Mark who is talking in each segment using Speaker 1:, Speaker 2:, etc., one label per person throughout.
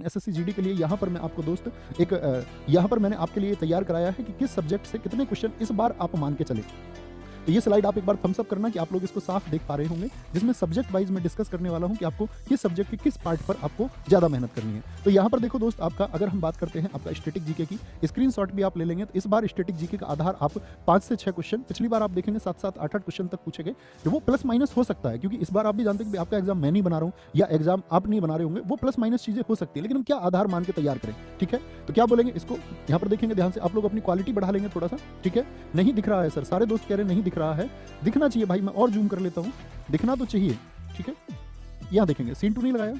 Speaker 1: SSC GD के लिए यहाँ पर मैं आपको दोस्त एक यहाँ पर मैंने आपके लिए तैयार कराया है कि किस सब्जेक्ट से कितने क्वेश्चन इस बार आप मान के चले। तो ये स्लाइड आप एक बार थम्स अप करना कि आप लोग इसको साफ देख पा रहे होंगे, जिसमें सब्जेक्ट वाइज में डिस्कस करने वाला हूं कि आपको किस सब्जेक्ट के किस पार्ट पर आपको ज्यादा मेहनत करनी है। तो यहाँ पर देखो दोस्त, आपका अगर हम बात करते हैं आपका स्टैटिक जीके की, स्क्रीनशॉट भी आप ले लेंगे तो इस बार स्टैटिक जीके का आधार आप 5 से 6 क्वेश्चन, पिछली बार आप देखेंगे 7-7, 8-8 क्वेश्चन तक पूछे गए। वो प्लस माइनस हो सकता है, क्योंकि इस बार आप भी जानते हैं कि आपका एग्जाम मैं नहीं बना रहा हूँ या एग्जाम आप नहीं बना रहे होंगे, वो प्लस माइनस चीजें हो सकती है, लेकिन हम क्या आधार मान के तैयार करें। ठीक है, तो क्या बोलेंगे इसको यहाँ पर देखेंगे ध्यान से, आप लोग अपनी क्वालिटी बढ़ा लेंगे थोड़ा सा। ठीक है, नहीं दिख रहा है सर, सारे दोस्त कह रहे हैं नहीं दिख रहा है, दिखना चाहिए भाई, मैं और जूम कर लेता हूं, दिखना तो चाहिए। ठीक है, यहां देखेंगे, सीन टू नहीं लगाया,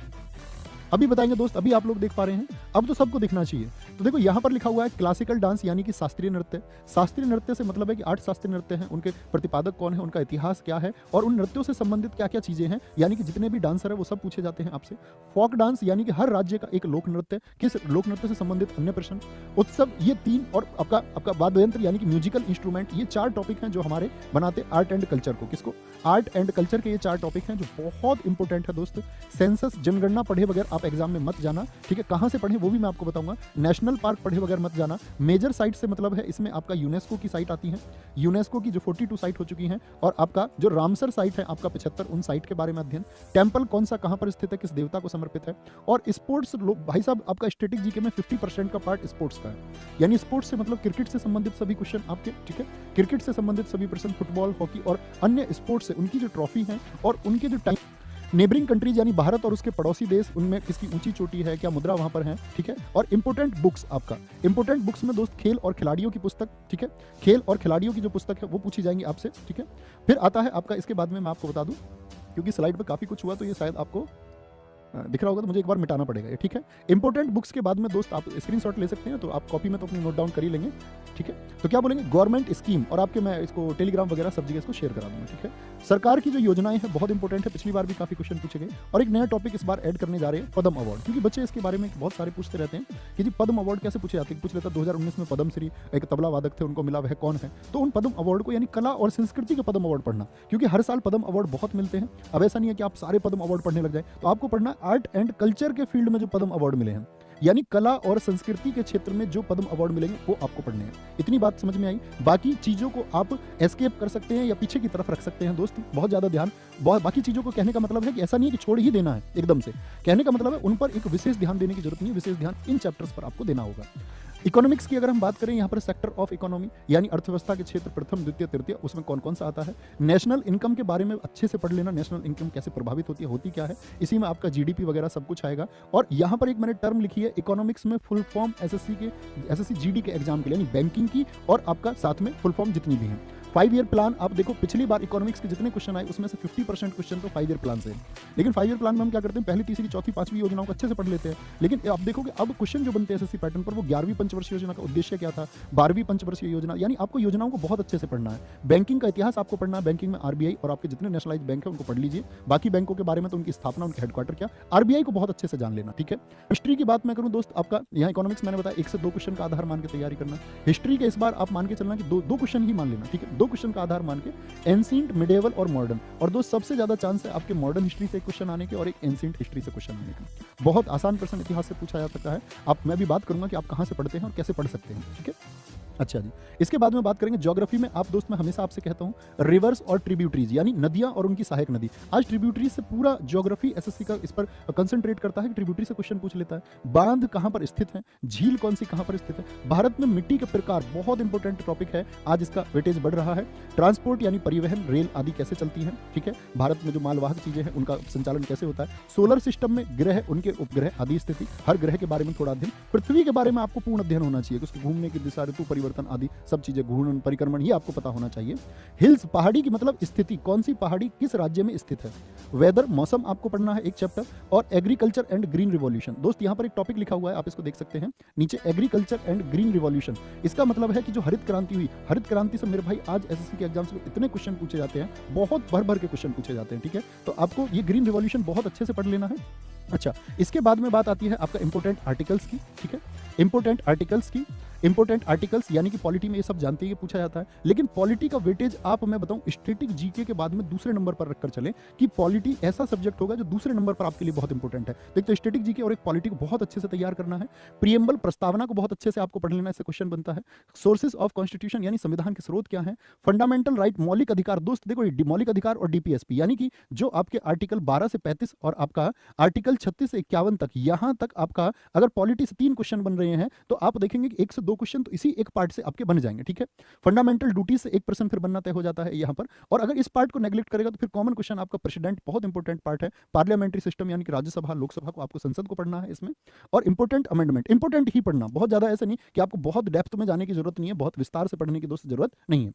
Speaker 1: अभी बताएंगे दोस्त, अभी आप लोग देख पा रहे हैं, अब तो सबको दिखना चाहिए। तो देखो यहां पर लिखा हुआ है क्लासिकल डांस यानी कि शास्त्रीय नृत्य। शास्त्रीय नृत्य से मतलब है कि 8 शास्त्रीय नृत्य हैं, उनके प्रतिपादक कौन है, उनका इतिहास क्या है और उन नृत्यों से संबंधित क्या क्या चीजें हैं, यानी कि जितने भी डांसर है वो सब पूछे जाते हैं आपसे। फोक डांस यानी कि हर राज्य का एक लोक नृत्य, किस लोक नृत्य से संबंधित अन्य प्रश्न। उत्सव, ये 3, और आपका वाद्य यंत्र यानी कि म्यूजिकल इंस्ट्रूमेंट, ये 4 टॉपिक हैं जो हमारे बनाते आर्ट एंड कल्चर को। किसको? आर्ट एंड कल्चर के ये 4 टॉपिक हैं जो बहुत इंपॉर्टेंट है दोस्त। सेंसस, जनगणना पढ़े बगैर आप एग्जाम में मत जाना। ठीक है, कहां से पढ़े वो भी मैं आपको बताऊंगा। नेशनल पार्क पढ़े बगैर मत जाना। मेजर साइट से मतलब है इसमें आपका यूनेस्को की साइट आती है, यूनेस्को की जो 42 साइट हो चुकी हैं, और आपका जो रामसर साइट है आपका 75, उन साइट के बारे में अध्ययन। टेंपल कौन सा कहां पर स्थित है, किस देवता को समर्पित है। और स्पोर्ट्स, भाई साहब आपका स्टैटिक जीके में 50% का पार्ट स्पोर्ट्स का है, यानी स्पोर्ट्स से मतलब क्रिकेट से संबंधित सभी क्वेश्चन आपके। ठीक है, क्रिकेट से संबंधित सभी प्रश्न, फुटबॉल, हॉकी और अन्य स्पोर्ट्स से उनकी जो ट्रॉफी है और उनके जो टाइम, नेबरिंग कंट्रीज यानी भारत और उसके पड़ोसी देश, उनमें किसकी ऊंची चोटी है, क्या मुद्रा वहां पर है। ठीक है, और इंपोर्टेंट बुक्स, आपका इंपोर्टेंट बुक्स में दोस्त खेल और खिलाड़ियों की पुस्तक। ठीक है, खेल और खिलाड़ियों की जो पुस्तक है वो पूछी जाएंगी आपसे। ठीक है, फिर आता है आपका, इसके बाद में मैं आपको बता दूं, क्योंकि स्लाइड पे काफी कुछ हुआ तो ये शायद आपको दिख रहा होगा तो मुझे एक बार मिटाना पड़ेगा ये। ठीक है, इंपोर्टेंट बुक्स के बाद में दोस्त आप स्क्रीनशॉट ले सकते हैं, तो आप कॉपी में तो अपनी नोट डाउन कर ही लेंगे। ठीक है, तो क्या बोलेंगे, गवर्नमेंट स्कीम, और आपके मैं इसको टेलीग्राम वगैरह सब जगह इसको शेयर करा दूंगा। ठीक है, सरकार की जो योजनाएं हैं बहुत इंपॉर्टेंट है, पिछली बार भी काफी क्वेश्चन पूछे गए। और एक नया टॉपिक इस बार ऐड करने जा रहे हैं, पद्म अवार्ड, क्योंकि बच्चे इसके बारे में बहुत सारे पूछते रहते हैं कि जी पद्म अवार्ड कैसे पूछे जाते हैं। पूछ लेता 2019 में पद्मश्री एक तबला वादक थे, उनको मिला, वह कौन है। तो उन पद्म अवार्ड को, यानी कला और संस्कृति के पद्म अवार्ड पढ़ना, क्योंकि हर साल पद्म अवार्ड बहुत मिलते हैं। अब ऐसा नहीं है कि आप सारे पद्म अवार्ड पढ़ने लग जाए, तो आपको पढ़ना आर्ट एंड कल्चर के फील्ड में जो पद्म अवार्ड मिले हैं, यानी कला और संस्कृति के क्षेत्र में जो पद्म अवार्ड मिलेंगे वो आपको पढ़ने हैं। इतनी बात समझ में आई। बाकी चीजों को आप एस्केप कर सकते हैं या पीछे की तरफ रख सकते हैं दोस्त, बहुत ज्यादा ध्यान। बाकी चीजों को कहने का मतलब है कि ऐसा नहीं है कि छोड़ ही देना है एकदम से, कहने का मतलब है उन पर एक विशेष ध्यान देने की जरूरत नहीं है, विशेष ध्यान इन चैप्टर्स पर आपको देना होगा। इकोनॉमिक्स की अगर हम बात करें, यहाँ पर सेक्टर ऑफ इकोनॉमी यानी अर्थव्यवस्था के क्षेत्र, प्रथम, द्वितीय, तृतीय, उसमें कौन कौन सा आता है। नेशनल इनकम के बारे में अच्छे से पढ़ लेना, नेशनल इनकम कैसे प्रभावित होती है, होती क्या है, इसी में आपका जीडीपी वगैरह सब कुछ आएगा। और यहाँ पर एक मैंने टर्म लिखी है इकोनॉमिक्स में, फुल फॉर्म एसएससी जीडी के एग्जाम के लिए, यानी बैंकिंग की और आपका साथ में फुल फॉर्म जितनी भी है। 5 ईयर प्लान, आप देखो पिछली बार इकोनॉमिक्स के जितने क्वेश्चन आए उसमें से 50% क्वेश्चन तो 5 ईयर प्लान से है। लेकिन 5 ईयर प्लान में हम क्या करते हैं, पहली, तीसरी, चौथी, 5वीं योजनाओं को अच्छे से पढ़ लेते हैं। लेकिन आप देखोगे अब क्वेश्चन जो बनते हैं एसएससी पैटर्न पर, वो 11वीं पंचवर्षीय योजना का उद्देश्य क्या था, 12वीं पंचवर्षीय योजना, यानी आपको योजनाओं को बहुत अच्छे से पढ़ना है। बैंकिंग का इतिहास आपको पढ़ना है, बैंकिंग में आरबीआई और आपके जितने नेशनलाइज बैंक है उनको पढ़ लीजिए। बाकी बैंकों के बारे में तो उनकी स्थापना, उनके हेडक्वार्टर क्या, आरबीआई को बहुत अच्छे से जान लेना। ठीक है, हिस्ट्री की बात मैं करूं दोस्त, आपका यहाँ इकोनॉमिक्स मैंने बताया 1 से 2 क्वेश्चन का आधार मान के तैयारी करना। हिस्ट्री के इस बार आप मान के चलना कि 2 क्वेश्चन ही मान लेना। ठीक है, 2 क्वेश्चन का आधार मान के, एंशिएंट, मिडिएवल और मॉडर्न। और दोस्त सबसे ज्यादा चांस है आपके मॉडर्न हिस्ट्री से क्वेश्चन आने के और एक एंशिएंट हिस्ट्री से क्वेश्चन आने का। बहुत आसान प्रश्न इतिहास से पूछा जा सकता है। मैं भी बात करूंगा कि आप कहां से पढ़ते हैं और कैसे पढ़ सकते हैं। ठीक है, अच्छा जी, इसके बाद में बात करेंगे ज्योग्राफी में। आप दोस्त मैं हमेशा आपसे कहता हूं रिवर्स और ट्रिब्यूटरीज, यानी नदियां और उनकी सहायक नदी। आज ट्रिब्यूटरीज से पूरा ज्योग्राफी एसएससी का इस पर कंसंट्रेट करता है कि ट्रिब्यूटरी से क्वेश्चन पूछ लेता है। बांध कहां पर स्थित है, झील कौन सी कहां पर स्थित है। भारत में मिट्टी के प्रकार बहुत इंपॉर्टेंट टॉपिक है, आज इसका वेटेज बढ़ रहा है। ट्रांसपोर्ट यानी परिवहन, रेल आदि कैसे चलती है। ठीक है, भारत में जो मालवाहक चीजें हैं उनका संचालन कैसे होता है। सोलर सिस्टम में ग्रह, उनके उपग्रह आदि स्थिति, हर ग्रह के बारे में थोड़ा अध्ययन। पृथ्वी के बारे में आपको पूर्ण अध्ययन होना चाहिए, उसके घूमने की दिशा, ऋतु परिवर्तन आदि सब चीजें, घूर्णन, परिक्रमण, ये आपको पता होना चाहिए। हिल्स, पहाड़ी की मतलब स्थिति, कौन सी पहाड़ी किस राज्य में स्थित है। वेदर, मौसम आपको पढ़ना है एक चैप्टर। और एग्रीकल्चर एंड ग्रीन रिवॉल्यूशन, दोस्त यहाँ पर एक टॉपिक लिखा हुआ है, आप इसको देख सकते हैं नीचे, एग्रीकल्चर एंड ग्रीन रिवॉल्यूशन। इसका मतलब है कि जो हरित क्रांति हुई, हरित क्रांति से मेरे भाई आज एसएससी के एग्जाम्स में इतने क्वेश्चन पूछे जाते हैं, बहुत भर भर के क्वेश्चन पूछे जाते हैं। ठीक है, तो आपको ये ग्रीन रिवॉल्यूशन बहुत अच्छे से पढ़ लेना है। अच्छा, इसके बाद में बात आती है आपका इंपोर्टेंट आर्टिकल्स की। ठीक है, इंपोर्टेंट आर्टिकल्स की, इंपॉर्टेंट आर्टिकल्स यानी कि पॉलिटी में ये सब जानते हैं, ये पूछा जाता है। लेकिन पॉलिटी का वेटेज आप मैं बताऊं स्टैटिक जीके के बाद में दूसरे नंबर पर रखकर चलें कि पॉलिटी ऐसा सब्जेक्ट होगा जो दूसरे नंबर पर आपके लिए बहुत इंपॉर्टेंट है। एक तो स्टैटिक जीके और एक पॉलिटी को बहुत अच्छे से तैयार करना है। प्रियम्बल प्रस्तावना को बहुत अच्छे से आपको पढ़ लेना, इससे क्वेश्चन बनता है। सोर्सेज ऑफ कॉन्स्टिट्यूशन यानी संविधान के स्रोत क्या है। फंडामेंटल राइट मौलिक अधिकार, दोस्त देखो मौलिक अधिकार और डीपीएसपी यानी कि जो आपके आर्टिकल 12 से 35 और आपका आर्टिकल 36 से 51 तक, यहां तक आपका अगर पॉलिटी से 3 क्वेश्चन बन रहे हैं तो आप देखेंगे कि 1 से 2 क्वेश्चन तो इसी एक पार्ट से आपके बन जाएंगे, ठीक है। फंडामेंटल ड्यूटी से 1% फिर बनना तय हो जाता है यहां पर। और अगर इस पार्ट को नेग्लेक्ट करेगा तो फिर कॉमन क्वेश्चन आपका प्रेसिडेंट बहुत इंपॉर्टेंट पार्ट है। पार्लियामेंट्री सिस्टम यानी कि राज्यसभा लोकसभा को आपको संसद को पढ़ना है इसमें। और इंपॉर्टेंट अमेंडमेंट, इंपॉर्टेंट ही पढ़ना, बहुत ज्यादा ऐसा नहीं कि आपको बहुत डेप्थ में जाने की जरूरत नहीं है, बहुत विस्तार से पढ़ने की दोस्त जरूरत नहीं है।